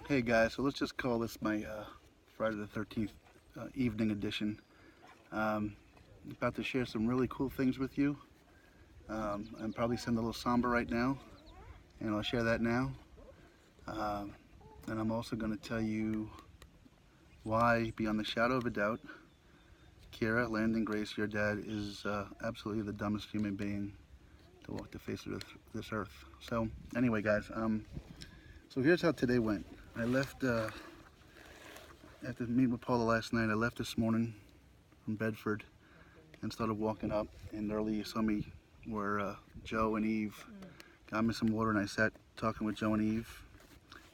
Hey guys, so let's just call this my Friday the 13th evening edition. About to share some really cool things with you. I'm probably sounding a little somber right now, and I'll share that now. Um, and I'm also going to tell you why, beyond the shadow of a doubt, Kira Landon Grace, your dad, is absolutely the dumbest human being to walk the face of this earth. So anyway, guys, so here's how today went. I left. After meeting with Paula last night, I left this morning from Bedford and started walking up. And early you saw me where Joe and Eve got me some water, and I sat talking with Joe and Eve,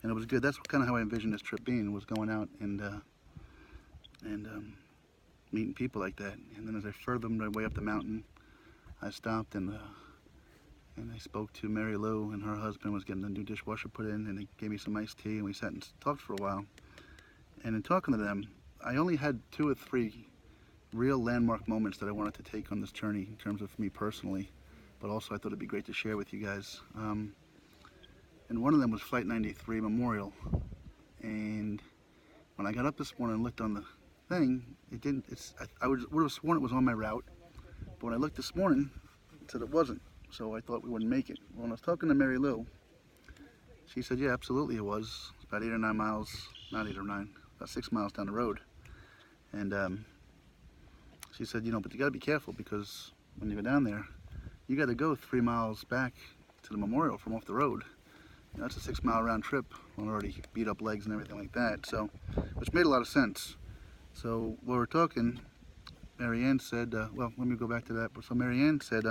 and it was good. That's kind of how I envisioned this trip being, was going out and meeting people like that. And then as I furthered my way up the mountain, I stopped and I spoke to Mary Lou, and her husband was getting a new dishwasher put in, and they gave me some iced tea, and we sat and talked for a while. And in talking to them, I only had 2 or 3 real landmark moments that I wanted to take on this journey in terms of me personally, but also I thought it'd be great to share with you guys. And one of them was Flight 93 Memorial. And when I got up this morning and looked on the thing, it didn't. I would have sworn it was on my route, but when I looked this morning, it said it wasn't. So I thought we wouldn't make it. When I was talking to Mary Lou, she said, yeah, absolutely it was. It's about 8 or 9 miles, not 8 or 9. About 6 miles down the road. And she said, but you got to be careful, because when you go down there, you got to go 3 miles back to the memorial from off the road. That's a 6-mile round trip on already beat up legs and everything like that. So, which made a lot of sense. So while we're talking, Marianne said, well, let me go back to that. So Marianne said,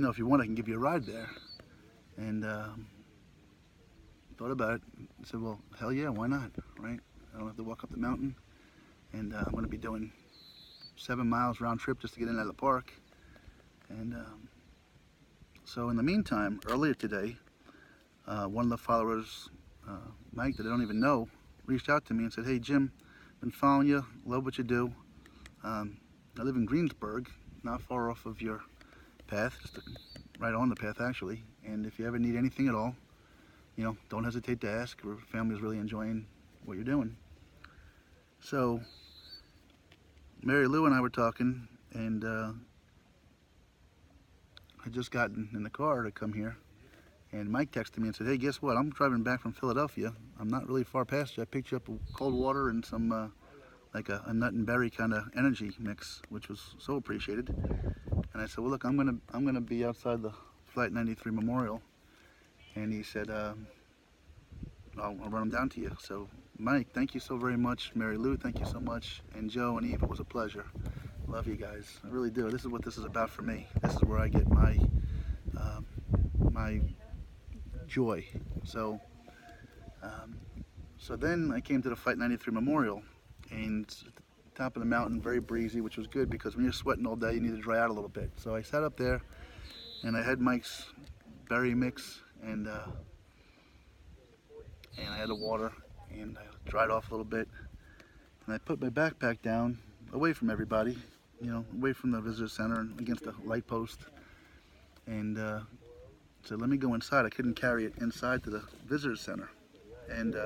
if you want, I can give you a ride there. And thought about it and said, well, hell yeah, why not, right? I don't have to walk up the mountain, and I'm going to be doing 7 miles round trip just to get in out of the park. And so in the meantime, earlier today, one of the followers, Mike, that I don't even know, reached out to me and said, hey Jim, been following you, love what you do. I live in Greensburg, not far off of your path, just right on the path actually, and if you ever need anything at all, don't hesitate to ask. Our family's really enjoying what you're doing. So Mary Lou and I were talking, and I just gotten in the car to come here, and Mike texted me and said, hey, guess what? I'm driving back from Philadelphia. I'm not really far past you. I picked you up a cold water and some like a nut and berry kind of energy mix, which was so appreciated. And I said, well, look, I'm gonna be outside the Flight 93 Memorial. And he said, I'll run them down to you. So Mike, thank you so very much. Mary Lou, thank you so much. And Joe and Eve, it was a pleasure. Love you guys. I really do. This is what this is about for me. This is where I get my my joy. So so then I came to the Flight 93 Memorial, and at the top of the mountain, very breezy, which was good, because when you're sweating all day, you need to dry out a little bit. So I sat up there, and I had Mike's berry mix, and I had the water, and I dried off a little bit, and I put my backpack down away from everybody, away from the visitor center and against the light post, and said, let me go inside. I couldn't carry it inside to the visitor center. And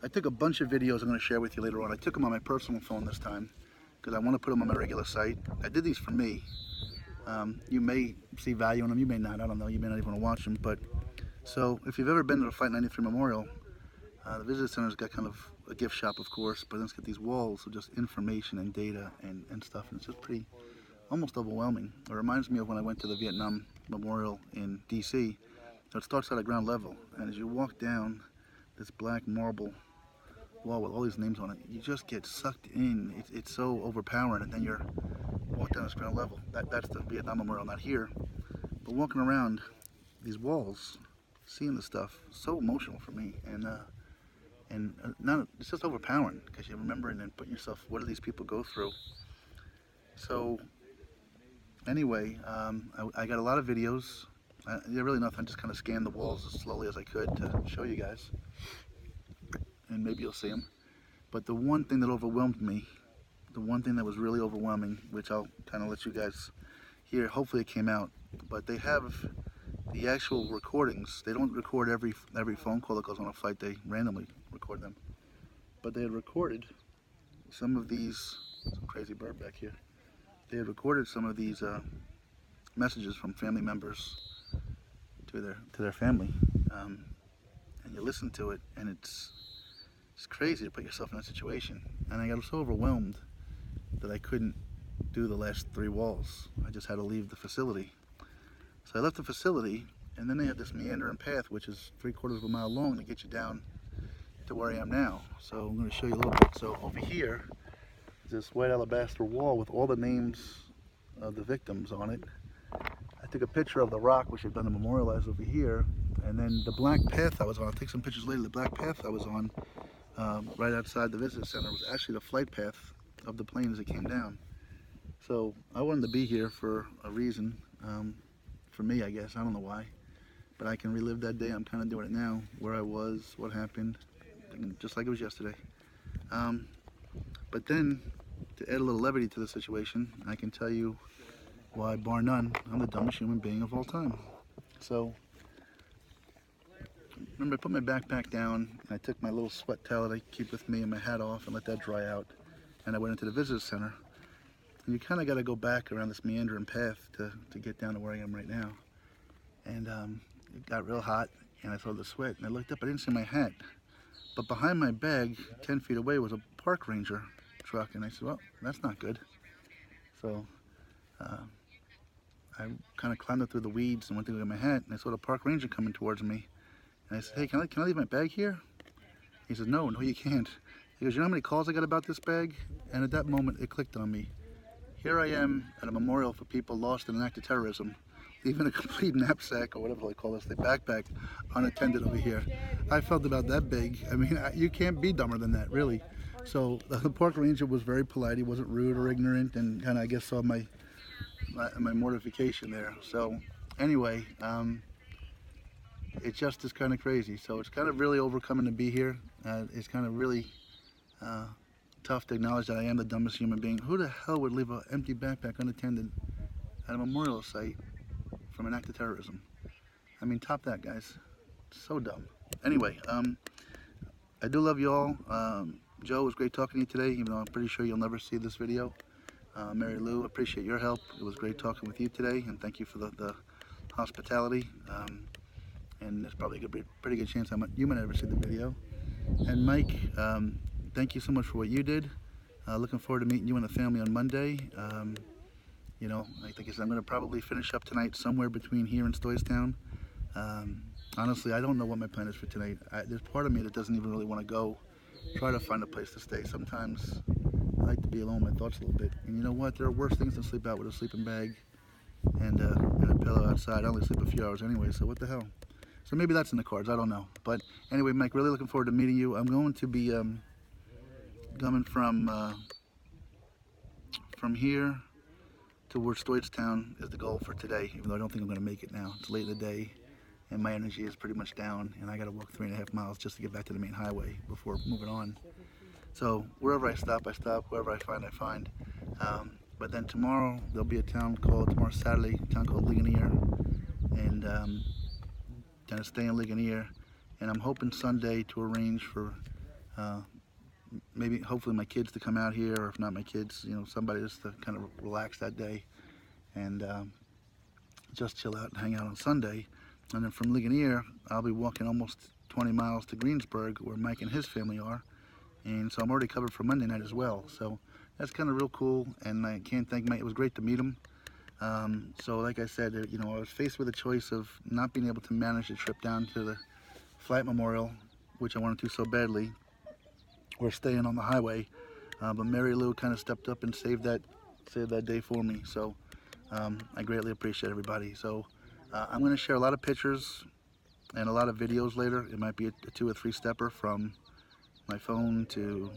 I took a bunch of videos I'm going to share with you later on. I took them on my personal phone this time, because I want to put them on my regular site. I did these for me. You may see value in them, you may not, I don't know, you may not even want to watch them, but so if you've ever been to the Flight 93 Memorial, the visitor center's got kind of a gift shop, of course, but then it's got these walls of just information and data and stuff, and it's just pretty, almost overwhelming. It reminds me of when I went to the Vietnam Memorial in DC. So it starts out at ground level, and as you walk down this black marble wall with all these names on it, you just get sucked in. It's so overpowering, and then you're walking down this ground level. That's the Vietnam Memorial, not here. But walking around these walls, seeing the stuff, so emotional for me, and not, it's just overpowering, because you're remembering and putting yourself, what do these people go through? So anyway, I got a lot of videos. Really nothing, I just kind of scanned the walls as slowly as I could to show you guys, and maybe you'll see them. But the one thing that overwhelmed me, the one thing that was really overwhelming, which I'll kind of let you guys hear, hopefully it came out, but they have the actual recordings, they don't record every phone call that goes on a flight. They randomly record them. But they had recorded some of these, some crazy bird back here. They had recorded some of these messages from family members to their family, and you listen to it, and it's crazy to put yourself in that situation. And I got so overwhelmed that I couldn't do the last 3 walls. I just had to leave the facility. So I left the facility, and then they have this meandering path, which is 3/4 of a mile long, to get you down to where I am now. So I'm going to show you a little bit. So over here is this white alabaster wall with all the names of the victims on it. I took a picture of the rock, which had been memorialized over here, and then the black path I was on, I'll take some pictures later, the black path I was on right outside the visitor center was actually the flight path of the plane as it came down. So I wanted to be here for a reason, for me I guess, I don't know why, but I can relive that day. I'm kind of doing it now, where I was, what happened, just like it was yesterday. But then, to add a little levity to the situation, I can tell you why, bar none, I'm the dumbest human being of all time. So, remember I put my backpack down, and I took my little sweat towel that I keep with me and my hat off and let that dry out, and I went into the visitor center. And you kind of got to go back around this meandering path to get down to where I am right now. And it got real hot, and I saw the sweat, and I looked up, I didn't see my hat. But behind my bag, 10 feet away, was a park ranger truck, and I said, well, that's not good. So I kind of climbed up through the weeds and went to go get my hat, and I saw the park ranger coming towards me. And I said, hey, can I leave my bag here? He says, no, you can't. He goes, you know how many calls I got about this bag? And at that moment, it clicked on me. Here I am at a memorial for people lost in an act of terrorism, leaving a complete knapsack, or whatever they call this, the backpack, unattended over here. I felt about that big. I mean, you can't be dumber than that, really. So the park ranger was very polite. He wasn't rude or ignorant, and kind of, I guess, saw my mortification there. So anyway, it just is kind of crazy. So it's kind of really overcoming to be here. It's kind of really tough to acknowledge that I am the dumbest human being. Who the hell would leave an empty backpack unattended at a memorial site from an act of terrorism? I mean, top that, guys. So dumb. Anyway, I do love you all. Joe, it was great talking to you today, even though I'm pretty sure you'll never see this video. Mary Lou, appreciate your help. It was great talking with you today, and thank you for the hospitality. And there's probably a pretty good chance you might never see the video. And Mike, thank you so much for what you did. Looking forward to meeting you and the family on Monday. You know, like I said, I'm going to probably finish up tonight somewhere between here and Stoystown. Honestly, I don't know what my plan is for tonight. There's part of me that doesn't even really want to go try to find a place to stay. Sometimes I like to be alone with my thoughts a little bit. And you know what? There are worse things than sleep out with a sleeping bag and a pillow outside. I only sleep a few hours anyway, so what the hell? So maybe that's in the cards. I don't know. But anyway, Mike, really looking forward to meeting you. I'm going to be coming from here towards Stoystown is the goal for today, even though I don't think I'm going to make it now. It's late in the day, and my energy is pretty much down, and I got to walk 3.5 miles just to get back to the main highway before moving on. So wherever I stop, wherever I find. But then tomorrow, there'll be tomorrow Saturday, a town called Ligonier, and gonna stay in Ligonier, and I'm hoping Sunday to arrange for hopefully my kids to come out here, or if not my kids, you know, somebody just to kind of relax that day and just chill out and hang out on Sunday. And then from Ligonier, I'll be walking almost 20 miles to Greensburg, where Mike and his family are, and so I'm already covered for Monday night as well. So that's kind of real cool, and I can't thank Mike. It was great to meet him. So like I said, you know, I was faced with a choice of not being able to manage the trip down to the flight memorial, which I wanted to so badly, or staying on the highway. But Mary Lou kind of stepped up and saved that day for me. So I greatly appreciate everybody. So I'm going to share a lot of pictures and a lot of videos later. It might be a 2 or 3 stepper from my phone to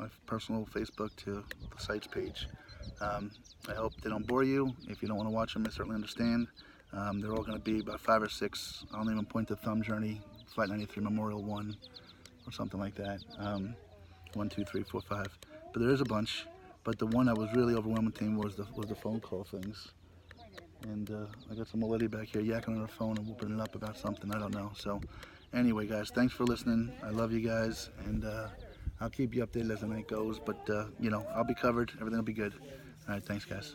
my personal Facebook to the sites page. I hope they don't bore you. If you don't want to watch them, I certainly understand. They're all going to be about 5 or 6. I don't even point to Thumb Journey, Flight 93 Memorial 1, or something like that. 1, 2, 3, 4, 5. But there is a bunch. But the one that was really overwhelming to me was the phone call things. And I got some old lady back here yakking on her phone and whooping it up about something, I don't know. So anyway, guys, thanks for listening. I love you guys, and I'll keep you updated as the night goes. But, you know, I'll be covered. Everything will be good. All right, thanks, guys.